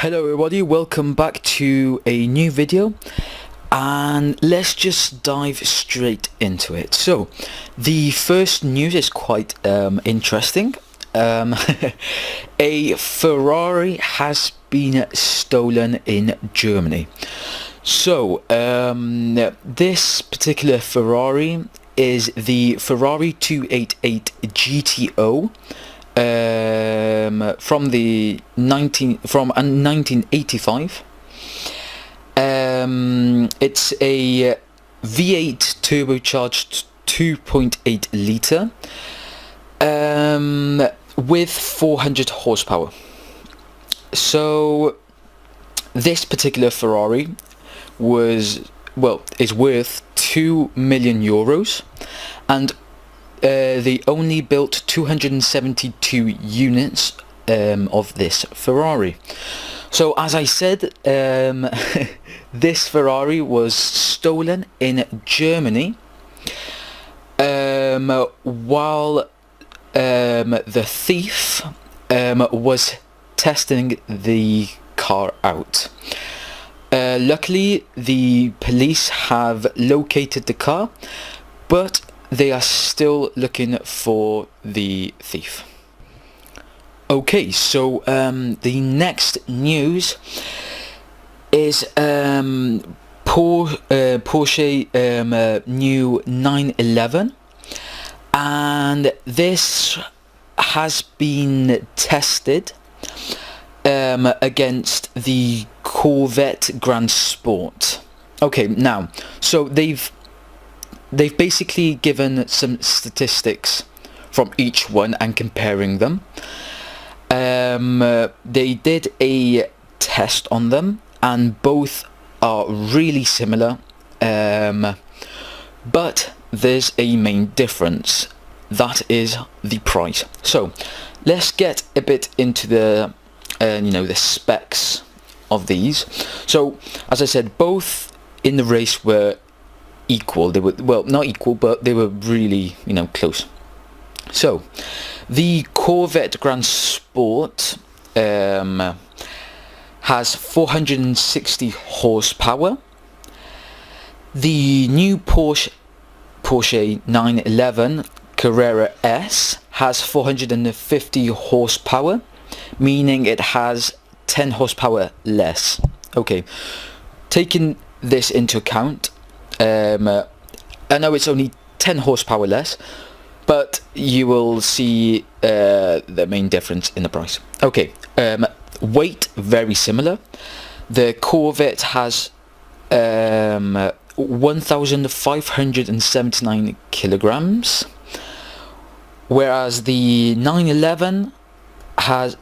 Hello everybody, welcome back to a new video, and let's just dive straight into it. So the first news is quite interesting. A Ferrari has been stolen in Germany. So this particular Ferrari is the Ferrari 288 GTO from 1985. It's a V8 turbocharged 2.8 litre with 400 horsepower. So this particular Ferrari is worth 2 million euros, and they only built 272 units of this Ferrari. So as I said, this Ferrari was stolen in Germany while the thief was testing the car out. Luckily, the police have located the car, but they are still looking for the thief. Okay, so the next news is Porsche new 911, and this has been tested against the Corvette Grand Sport. Okay, now, so they've basically given some statistics from each one and comparing them. They did a test on them, and both are really similar, but there's a main difference. That is the price. So let's get a bit into the the specs of these. So as I said, both in the race were equal. They were, well, not equal, but they were really, close. So the Corvette Grand Sport has 460 horsepower. The new Porsche 911 Carrera S has 450 horsepower, meaning it has 10 horsepower less. Okay, taking this into account, I know it's only 10 horsepower less, but you will see the main difference in the price. Okay, weight very similar. The Corvette has 1,579 kilograms, whereas the 911 has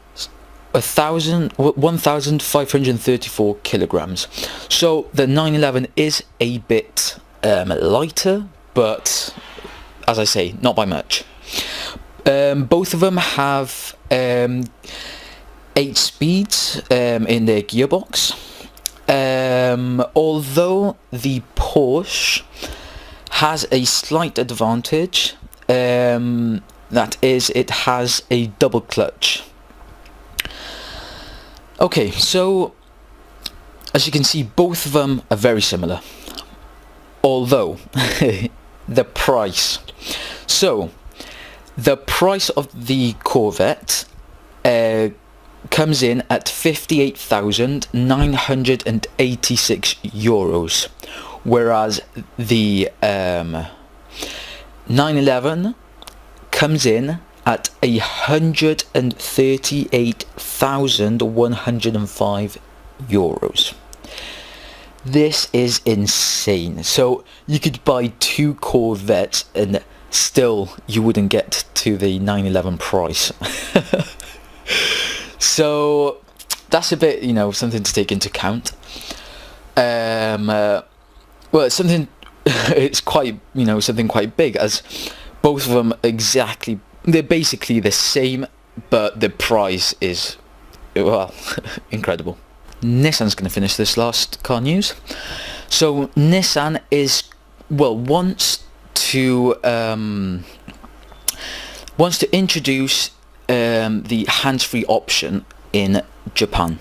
1,534 kilograms. So the 911 is a bit lighter, but as I say, not by much. Both of them have 8 speeds in their gearbox, although the Porsche has a slight advantage, that is, it has a double clutch. Okay, so as you can see, both of them are very similar, although the price. So the price of the Corvette comes in at 58,986 euros, whereas the 911 comes in at 138,105 euros. This is insane. So you could buy 2 Corvettes and still you wouldn't get to the 911 price. So that's a bit, something to take into account. Well, it's something. It's quite, something quite big, as both of them they're basically the same, but the price is, well, incredible. Nissan's going to finish this last car news. So Nissan wants to introduce the hands-free option in Japan.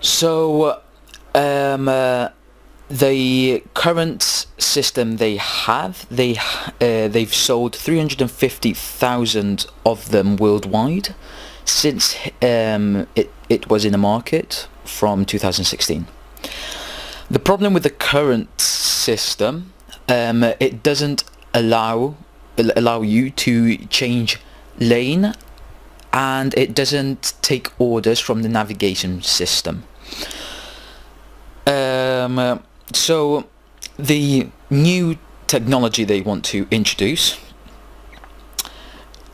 So the current system they've sold 350,000 of them worldwide since it was in the market from 2016. The problem with the current system, it doesn't allow you to change lane, and it doesn't take orders from the navigation system. So the new technology they want to introduce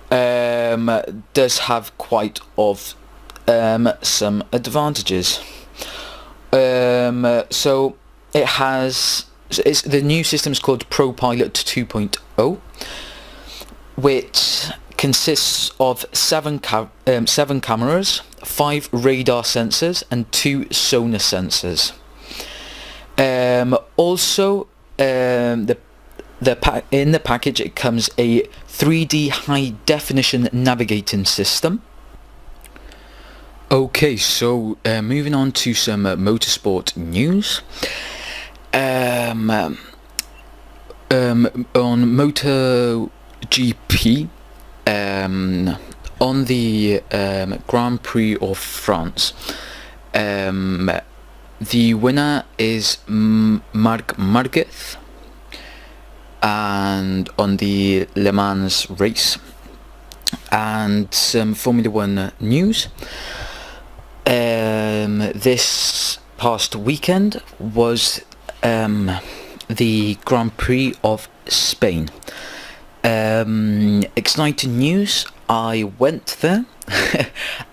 does have quite of some advantages. So the new system is called ProPilot 2.0, which consists of seven cameras, 5 radar sensors and 2 sonar sensors. Also, in the package it comes a 3D high definition navigating system. Okay, so moving on to some motorsport news. On motoGP, on the Grand Prix of France, the winner is Marc Marquez, and on the Le Mans race. And some Formula 1 news. This past weekend was the Grand Prix of Spain. Exciting news. I went there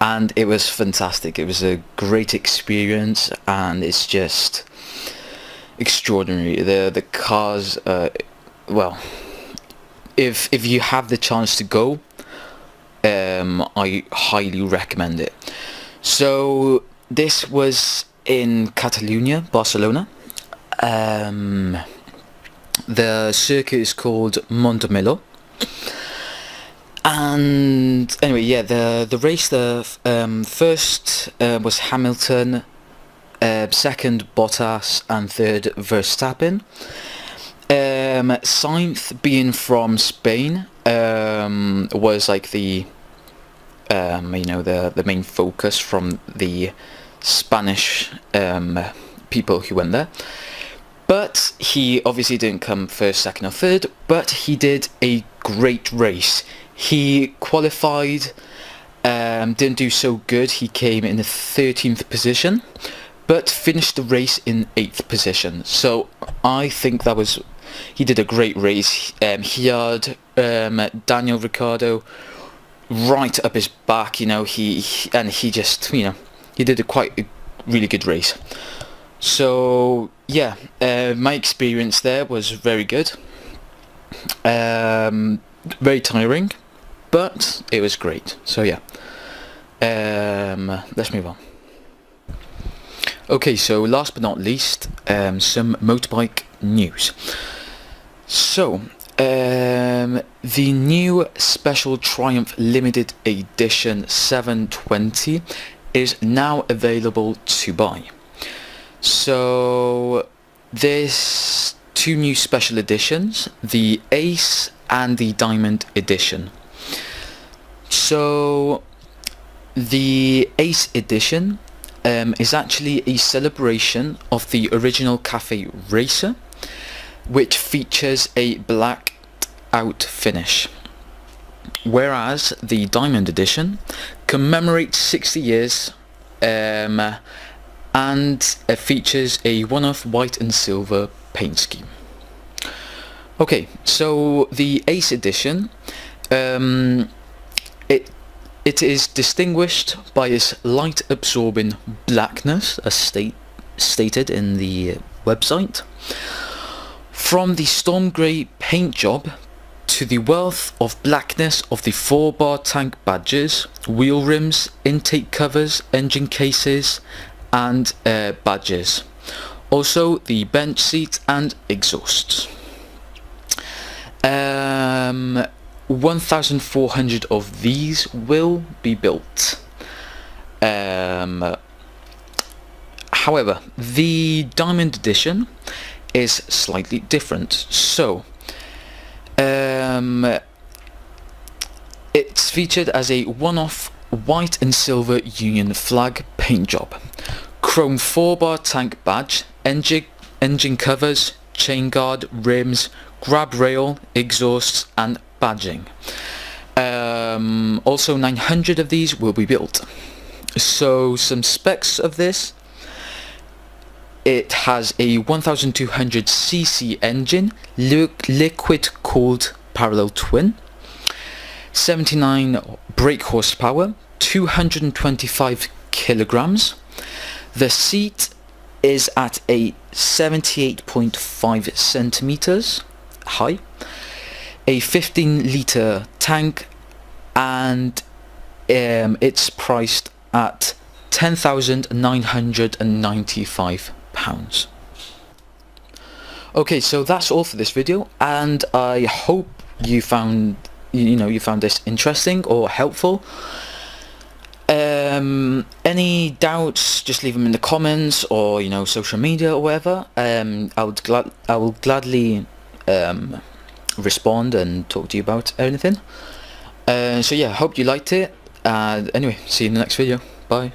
and it was fantastic. It was a great experience, and it's just extraordinary. The cars, well, if you have the chance to go, I highly recommend it. So this was in Catalonia, Barcelona. The circuit is called motoGP. And anyway, yeah, the race, first was Hamilton, second Bottas, and third Verstappen. Sainz, being from Spain, was like the the main focus from the Spanish people who went there. But he obviously didn't come first, second or third, but he did a great race. He qualified, didn't do so good. He came in the 13th position, but finished the race in 8th position. So I think he did a great race. He had Daniel Ricciardo right up his back, he just, he did a really good race. So yeah, my experience there was very good. Very tiring, but it was great. So yeah, let's move on. Okay, so last but not least, some motorbike news. So the new Special Triumph Limited Edition 720 is now available to buy. So there's 2 new special editions, the Ace and the Diamond Edition. So the Ace Edition is actually a celebration of the original Cafe Racer, which features a blacked out finish, whereas the Diamond Edition commemorates 60 years and features a one-off white and silver paint scheme. Okay, so the Ace Edition, it is distinguished by its light absorbing blackness, as stated in the website. From the storm grey paint job to the wealth of blackness of the 4-bar tank badges, wheel rims, intake covers, engine cases and badges. Also the bench seats and exhausts. 1,400 of these will be built. However, the Diamond Edition is slightly different. So it's featured as a one-off white and silver Union flag paint job, chrome 4-bar tank badge, engine covers, chain guard, rims, grab rail, exhausts and badging. Also 900 of these will be built. So some specs of this: it has a 1200cc engine, liquid cooled parallel twin, 79 brake horsepower, 225 kilograms. The seat is at a 78.5 centimeters high, a 15-litre tank, and it's priced at £10,995. Okay, so that's all for this video, and I hope you found this interesting or helpful. Any doubts, just leave them in the comments, or social media or whatever. I will gladly respond and talk to you about anything. So yeah, hope you liked it. Anyway, see you in the next video. Bye.